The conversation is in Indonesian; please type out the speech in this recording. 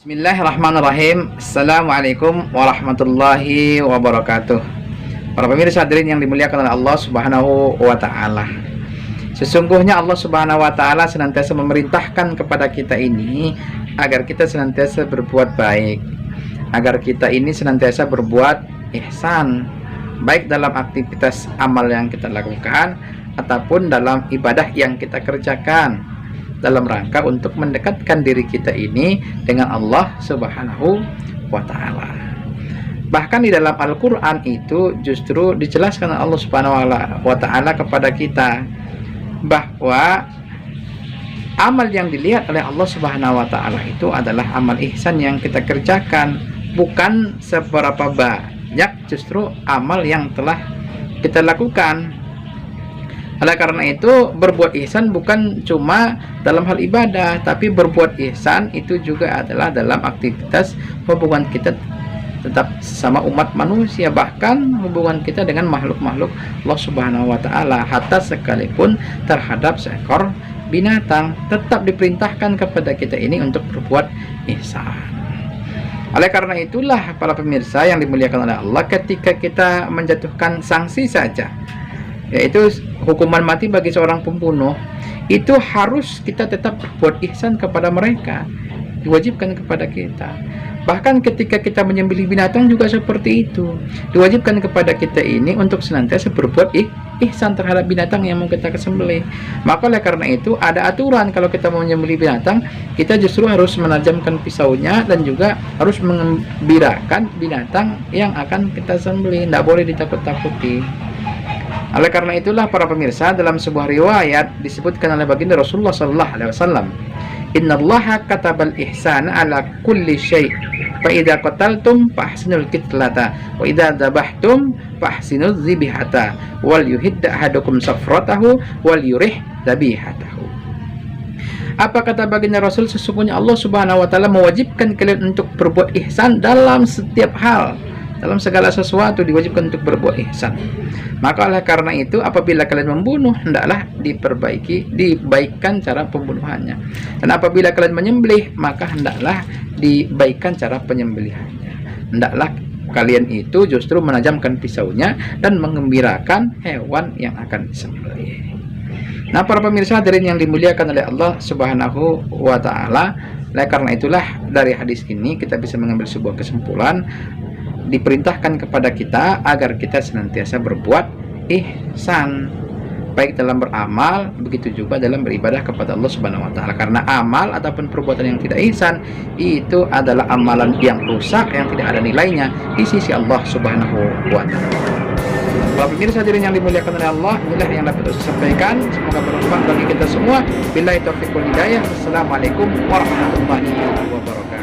Bismillahirrahmanirrahim. Assalamualaikum warahmatullahi wabarakatuh. Para pemirsa hadirin yang dimuliakan oleh Allah Subhanahu wa taala. Sesungguhnya Allah Subhanahu wa taala senantiasa memerintahkan kepada kita ini agar kita senantiasa berbuat baik, agar kita ini senantiasa berbuat ihsan, baik dalam aktivitas amal yang kita lakukan ataupun dalam ibadah yang kita kerjakan, dalam rangka untuk mendekatkan diri kita ini dengan Allah Subhanahu wa taala. Bahkan di dalam Al-Qur'an itu justru dijelaskan Allah Subhanahu wa taala kepada kita bahwa amal yang dilihat oleh Allah Subhanahu wa taala itu adalah amal ihsan yang kita kerjakan, bukan seberapa banyak justru amal yang telah kita lakukan. Oleh karena itu, berbuat ihsan bukan cuma dalam hal ibadah, tapi berbuat ihsan itu juga adalah dalam aktivitas hubungan kita tetap sama umat manusia, bahkan hubungan kita dengan makhluk-makhluk Allah Subhanahu wa taala, hatta sekalipun terhadap seekor binatang tetap diperintahkan kepada kita ini untuk berbuat ihsan. Oleh karena itulah para pemirsa yang dimuliakan oleh Allah, ketika kita menjatuhkan sanksi saja, yaitu hukuman mati bagi seorang pembunuh, itu harus kita tetap berbuat ihsan kepada mereka, diwajibkan kepada kita. Bahkan ketika kita menyembelih binatang juga seperti itu, diwajibkan kepada kita ini untuk senantiasa berbuat ihsan terhadap binatang yang mau kita sembelih. Maka oleh karena itu ada aturan, kalau kita mau menyembelih binatang, kita justru harus menajamkan pisaunya dan juga harus mengembirakan binatang yang akan kita sembelih, tidak boleh ditakut-takuti. Oleh karena itulah para pemirsa, dalam sebuah riwayat disebutkan oleh baginda Rasulullah sallallahu alaihi wasallam, "Innallaha katabal ihsana ala kulli syai', fa idza qataltum fahsinul qitlata, wa idza dzabhtum fahsinuz dzibhata, wal yuhidda ahadukum safratahu wal yurih dzabihatahu." Apa kata baginda Rasul? Sesungguhnya Allah Subhanahu wa taala mewajibkan kalian untuk berbuat ihsan dalam setiap hal, dalam segala sesuatu diwajibkan untuk berbuat ihsan. Maka oleh karena itu, apabila kalian membunuh, hendaklah dibaikkan cara pembunuhannya. Dan apabila kalian menyembelih, maka hendaklah dibaikkan cara penyembelihannya. Hendaklah kalian itu justru menajamkan pisaunya dan mengembirakan hewan yang akan disembelih. Nah, para pemirsa hadirin yang dimuliakan oleh Allah Subhanahu wa taala, oleh karena itulah dari hadis ini kita bisa mengambil sebuah kesimpulan, diperintahkan kepada kita agar kita senantiasa berbuat ihsan, baik dalam beramal, begitu juga dalam beribadah kepada Allah Subhanahu wa taala. Karena amal ataupun perbuatan yang tidak ihsan itu adalah amalan yang rusak, yang tidak ada nilainya di sisi Allah Subhanahu wa taala. Para pemirsa hadirin yang dimuliakan oleh Allah, inilah yang dapat saya sampaikan. Semoga bermanfaat bagi kita semua. Billahi taufiq wal hidayah. Assalamualaikum warahmatullahi wabarakatuh.